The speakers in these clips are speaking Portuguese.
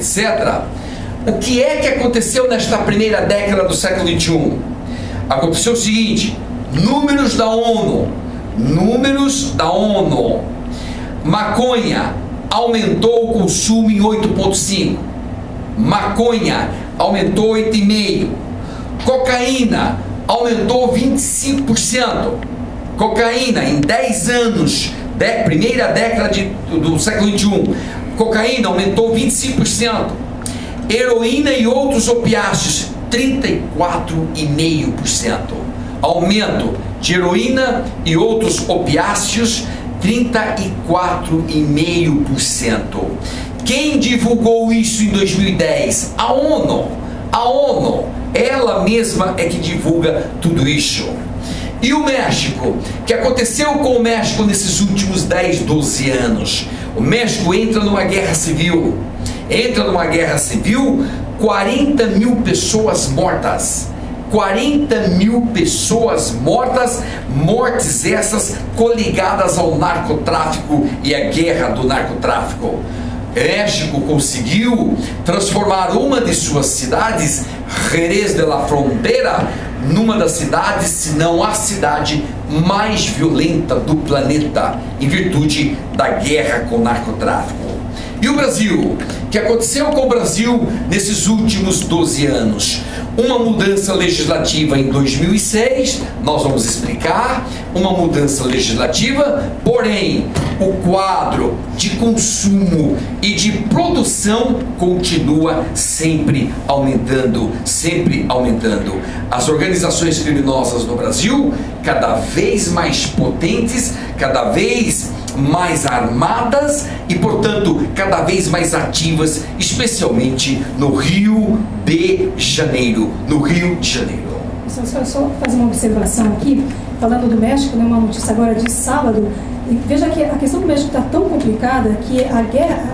etc. O que é que aconteceu nesta primeira década do século XXI? Aconteceu o seguinte: números da ONU. Maconha aumentou o consumo em 8,5%. Maconha aumentou 8,5%. Cocaína aumentou 25%. Cocaína em 10 anos, primeira década do século XXI, cocaína aumentou 25%. Heroína e outros opiáceos, 34,5%. Aumento de heroína e outros opiáceos, 34,5%. Quem divulgou isso em 2010? A ONU. Ela mesma é que divulga tudo isso. E o México? O que aconteceu com o México nesses últimos 10, 12 anos? O México entra numa guerra civil. 40 mil pessoas mortas. 40 mil pessoas mortas, mortes essas coligadas ao narcotráfico e à guerra do narcotráfico. O México conseguiu transformar uma de suas cidades, Jerez de la Frontera, numa das cidades, se não a cidade mais violenta do planeta, em virtude da guerra com o narcotráfico. E o Brasil? O que aconteceu com o Brasil nesses últimos 12 anos? Uma mudança legislativa em 2006, nós vamos explicar, uma mudança legislativa, porém, o quadro de consumo e de produção continua sempre aumentando. As organizações criminosas no Brasil, cada vez mais potentes, cada vez mais armadas e, portanto, cada vez mais ativas, especialmente no Rio de Janeiro. Só fazer uma observação aqui, falando do México, né, uma notícia agora de sábado. Veja que a questão do México está tão complicada que a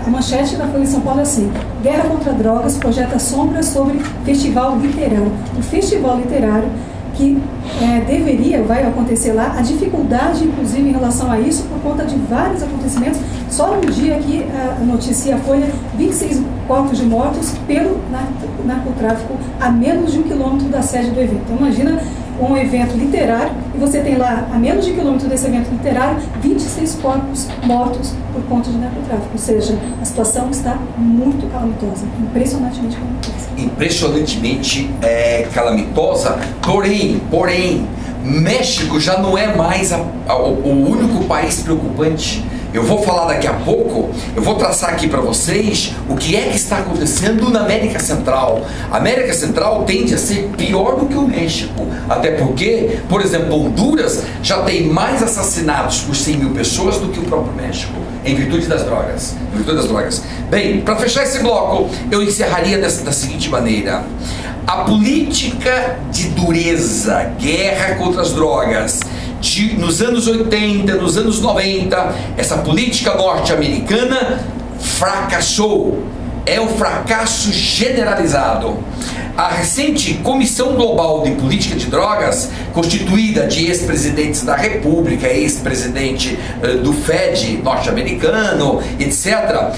manchete da Folha de São Paulo é assim: guerra contra drogas projeta sombras sobre festival literário. O festival literário que vai acontecer lá, a dificuldade, inclusive, em relação a isso, por conta de vários acontecimentos. Só no dia que a notícia foi 26 corpos de mortos pelo narcotráfico a menos de 1 quilômetro da sede do evento. Então, imagina um evento literário e você tem lá, a menos de 1 quilômetro desse evento literário, 26 corpos mortos por conta de narcotráfico. Ou seja, a situação está muito calamitosa, impressionantemente calamitosa. Porém, México já não é mais o único país preocupante. Eu vou falar daqui a pouco, eu vou traçar aqui para vocês o que é que está acontecendo na América Central. A América Central tende a ser pior do que o México, até porque, por exemplo, Honduras já tem mais assassinatos por 100 mil pessoas do que o próprio México, em virtude das drogas. Bem, para fechar esse bloco, eu encerraria da seguinte maneira: a política de dureza, guerra contra as drogas, nos anos 80, nos anos 90, essa política norte-americana fracassou. É um fracasso generalizado. A recente Comissão Global de Política de Drogas, constituída de ex-presidentes da República, ex-presidente do FED norte-americano, etc.,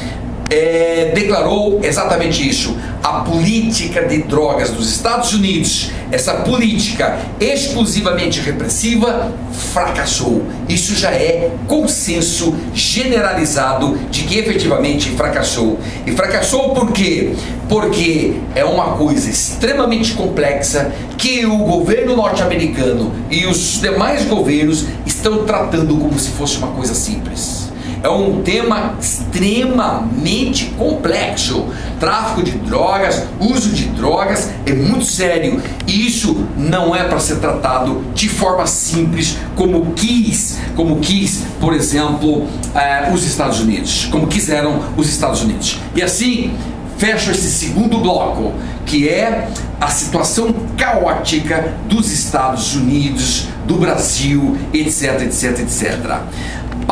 declarou exatamente isso. A política de drogas dos Estados Unidos, essa política exclusivamente repressiva, fracassou. Isso já é consenso generalizado de que efetivamente fracassou. E fracassou por quê? Porque é uma coisa extremamente complexa que o governo norte-americano e os demais governos estão tratando como se fosse uma coisa simples. É um tema extremamente complexo. Tráfico de drogas, uso de drogas é muito sério. E isso não é para ser tratado de forma simples como quis, por exemplo, os Estados Unidos, como quiseram os Estados Unidos. E assim, fecho esse segundo bloco, que é a situação caótica dos Estados Unidos, do Brasil, etc.